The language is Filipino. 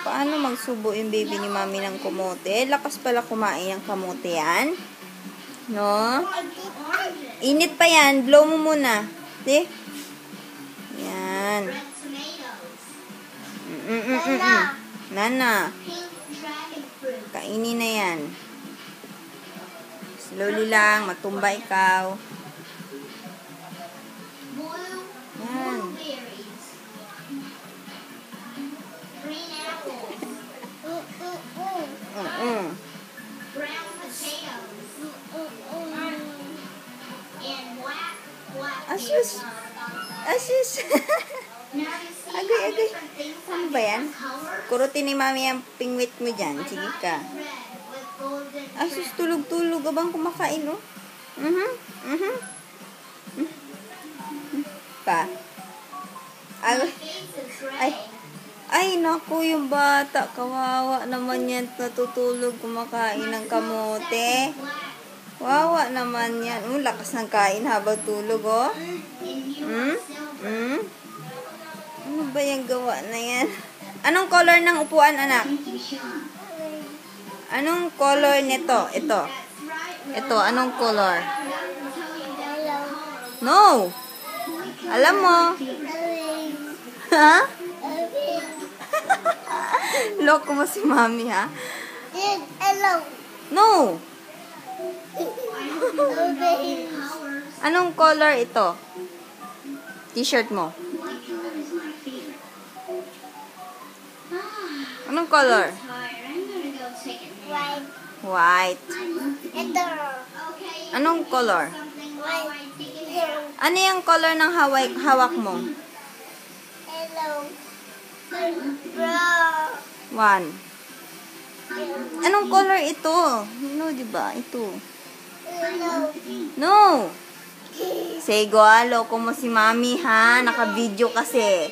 Paano magsubo yung baby ni mami ng kamote? Lakas pala kumain ng kamote yan. No? Init pa yan. Blow mo muna. Di? Yan. Nana. Kainin na yan. Slowly lang. Matumba ikaw. Yan. Brown potatoes. And black Asus. Asus. Agay. Ano ba yan? Kurutin ni mami ang pingwit mo dyan. Sige ka. Asus, tulog-tulog. Abang kumakain, oh. Pa. Ay, naku, yung bata. Kawawa naman yan. Natutulog, kumakain ng kamote. Wawa naman yan. Lakas ng kain habang tulog, oh. Ano ba yung gawa na yan? Anong color ng upuan, anak? Anong color nito? Ito, anong color? No! Alam mo? Ha? Loko mo si mami, ha? No! Anong color ito? T-shirt mo? Anong color? White. Anong color? Ano yung color ng hawak mo? One. Anong color ito? No, diba? Ito. No! Say go, loko mo si mami, ha? Naka-video kasi.